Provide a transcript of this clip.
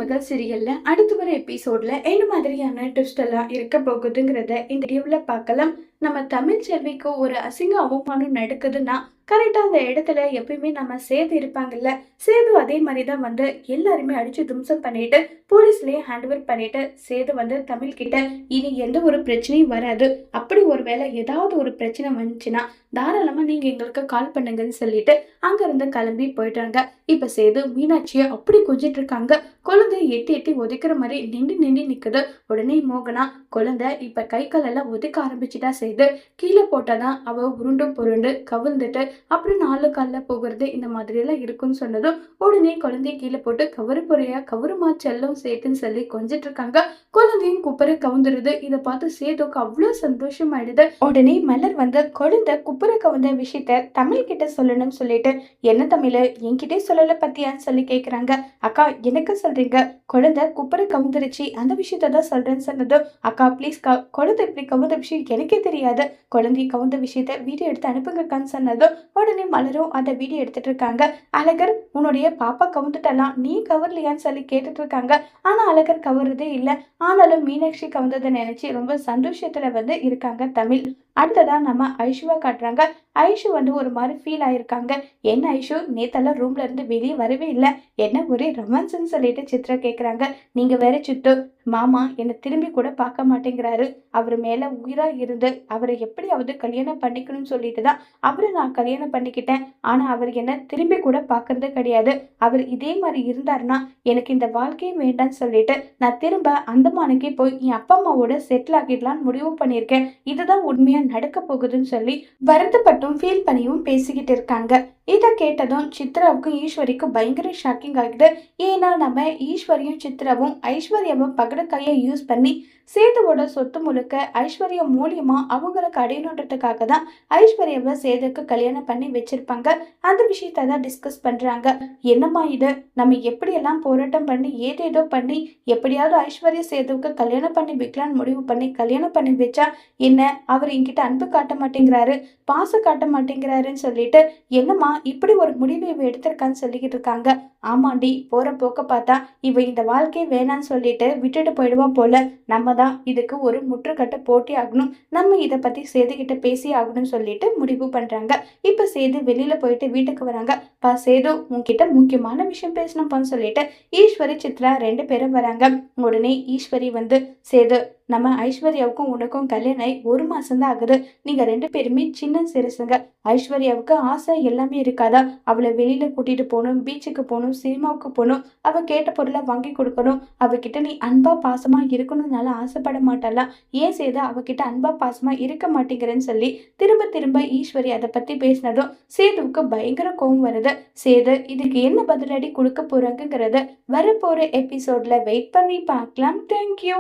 மகள் சீரியல்ல அடுத்து வர எபிசோட்ல என்ன மாதிரியான ட்விஸ்ட் எல்லாம் இருக்க போகுதுங்கிறத இந்த வீடியோல பார்க்கலாம். நம்ம தமிழ் செல்விக்கு ஒரு அசிங்க அவமானம் நடக்குதுன்னா கரெக்டா அந்த இடத்துல எப்பயுமே நம்ம சேது இருப்பாங்கல்ல. சேது அதே மாதிரிதான் வந்து எல்லாருமே அடிச்சு தும்சம் பண்ணிட்டு போலீஸ்லயே ஹேண்ட் ஓவர் பண்ணிட்டு சேது வந்து தமிழ் கிட்ட இனி எந்த ஒரு பிரச்சனையும் வராது, அப்படி ஒருவேளை ஏதாவது ஒரு பிரச்சனை வந்துச்சுன்னா தாராளமா நீங்க எங்களுக்கு கால் பண்ணுங்கன்னு சொல்லிட்டு அங்க இருந்து கிளம்பி போயிட்டாங்க. இப்ப சேது மீனாட்சிய அப்படி கொஞ்சிட்டு இருக்காங்க. குழந்தை எட்டி எட்டி ஒதுக்குற மாதிரி நின்று நின்று நிக்குது. உடனே மோகனா குழந்தை இப்ப கை கால் எல்லாம் ஒதுக்க ஆரம்பிச்சுட்டா சேது கீழே போட்டாதான் அவ உருண்டு புருண்டு கவிழ்ந்துட்டு அப்புறம் 4 கால்ல போகிறது இந்த மாதிரி எல்லாம் இருக்குன்னு சொன்னதும் உடனே குழந்தைய கீழே போட்டு கவரு பொறையா கவருமா செல்லம் சேத்துன்னு சொல்லி கொஞ்சிட்டு இருக்காங்க. குழந்தையும் குப்பரை கவுந்துருது. இதை பார்த்து சேதுக்கு அவ்வளவு சந்தோஷம் ஆயிடுது. உடனே மலர் வந்து குழந்தை குப்பரை கவுந்த விஷயத்த தமிழ் கிட்ட சொல்லணும்னு சொல்லிட்டு என்ன தமிழ் என்கிட்டே சொல்லல பத்தியான்னு சொல்லி கேக்குறாங்க. அக்கா எனக்கு சொல்றீங்க? குழந்தை குப்பரை கவுந்துருச்சு அந்த விஷயத்த தான் சொல்றேன்னு சொன்னதும் அக்கா ப்ளீஸ்க்கா குழந்தை இப்படி கவுந்த விஷயம் எனக்கே தெரியாது, குழந்தை கவுந்த விஷயத்த வீடியோ எடுத்து அனுப்புங்கக்கான்னு சொன்னதும் உடனே மலரும் அந்த வீடியோ எடுத்துட்டு இருக்காங்க. அழகர் உன்னுடைய பாப்பா கவுந்துட்டலாம் நீ கவர்லையான்னு சொல்லி கேட்டுட்டு இருக்காங்க. ஆனா அழகர் கவர்றதே இல்லை. ஆனாலும் மீனாட்சி கவுந்ததை நினைச்சு ரொம்ப சந்தோஷத்துல வந்து இருக்காங்க தமிழ். அடுத்ததா நம்ம ஐஷுவா காட்டுறாங்க. ஐஷு வந்து ஒரு மாதிரி ஃபீல் ஆயிருக்காங்க. என்ன ஐஷு நேத்தெல்லாம் ரூம்ல இருந்து வெளியே வரவே இல்லை, என்ன ஒரே ரொமான்ஸ்ன்னு சொல்லிட்டு சித்ரா கேக்குறாங்க. நீங்க வேற சித்து, மாமா என்னை திரும்பி கூட பார்க்க மாட்டேங்கிறாரு, அவர் மேல உயிரா இருந்து அவரை எப்படியாவது கல்யாணம் பண்ணிக்கணும்னு சொல்லிட்டு தான் அவரை நான் கல்யாணம் பண்ணிக்கிட்டேன். ஆனா அவர் என்ன திரும்பி கூட பார்க்கறது கிடையாது. அவர் இதே மாதிரி இருந்தாருன்னா எனக்கு இந்த வாழ்க்கையே வேண்டாம்னு சொல்லிட்டு நான் திரும்ப அந்தமானுக்கே போய் என் அப்பா அம்மாவோட செட்டில் ஆகிடலான்னு முடிவு பண்ணியிருக்கேன். இதுதான் உண்மையா நடக்க போகுதுன்னு சொல்லி வருத்தப்பட்டும் ஃபீல் பண்ணியும் பேசிக்கிட்டு இருக்காங்க. இதை கேட்டதும் சித்ராவுக்கும் ஈஸ்வரிக்கும் பயங்கர ஷாக்கிங் ஆகுது. ஏன்னா நம்ம ஈஸ்வரியும் சித்ராவும் ஐஸ்வர்யாவும் பகடக்காயை யூஸ் பண்ணி சேதுவோட சொத்து முழுக்க ஐஸ்வர்யா மூலியமா அவங்களுக்கு அடையணுன்றதுக்காக தான் ஐஸ்வர்யாவை சேதுக்கு கல்யாணம் பண்ணி வச்சிருப்பாங்க. அந்த விஷயத்த தான் டிஸ்கஸ் பண்றாங்க. என்னம்மா இது, நம்ம எப்படியெல்லாம் போராட்டம் பண்ணி ஏதேதோ பண்ணி எப்படியாவது ஐஸ்வர்யா சேதுவுக்கு கல்யாணம் பண்ணி வைக்கலான்னு முடிவு பண்ணி கல்யாணம் பண்ணி வச்சா என்ன அவர் என்கிட்ட அன்பு காட்ட மாட்டேங்கிறாரு, பாசம் காட்ட மாட்டேங்கிறாருன்னு சொல்லிட்டு என்னம்மா இப்படி ஒரு முடிவை இவ எடுத்திருக்கான்னு சொல்லிக்கிட்டு இருக்காங்க. ஆமாண்டி, போற போக்க பார்த்தா இவ இந்த வாழ்க்கையை வேணான்னு சொல்லிட்டு விட்டுட்டு போயிடுவான் போல. நம்ம தான் இதுக்கு ஒரு முற்றுக்கட்டை போட்டி ஆகணும், நம்ம இதை பத்தி சேதுகிட்ட பேசி ஆகணும்னு சொல்லிட்டு முடிவு பண்றாங்க. இப்ப சேது வெளியில போயிட்டு வீட்டுக்கு வராங்க. பா சேது உன்கிட்ட முக்கியமான விஷயம் பேசணும்ப்பான்னு சொல்லிட்டு ஈஸ்வரி சித்ரா 2 பேரும் வராங்க. உடனே ஈஸ்வரி வந்து சேது நம்ம ஐஸ்வர்யாவுக்கும் உனக்கும் கல்யாணம் ஆகி 1 மாசம்தான் ஆகுது, நீங்க 2 பேருமே சின்ன சிறுசுங்க. ஐஸ்வர்யாவுக்கு ஆசை எல்லாமே இருக்காதா? அவளை வெளியில கூட்டிட்டு போகணும், பீச்சுக்கு போகணும், சினிமாவுக்கு போகணும், அவ கேட்ட பொருளை வாங்கி கொடுக்கணும், அவகிட்ட நீ அன்பா பாசமா இருக்கணும்னால ஆசைப்பட மாட்டாளா? ஏன் சேது அவகிட்ட அன்பா பாசமா இருக்க மாட்டேங்கிறேன்னு சொல்லி திரும்ப திரும்ப ஈஸ்வரி அதை பத்தி பேசினதும் சேதுவுக்கு பயங்கர கோவம் வருது. சேது இதுக்கு என்ன பதிலடி கொடுக்க போறாங்கிறத வரப்போற எபிசோட்ல வெயிட் பண்ணி பார்க்கலாம். தேங்க்யூ.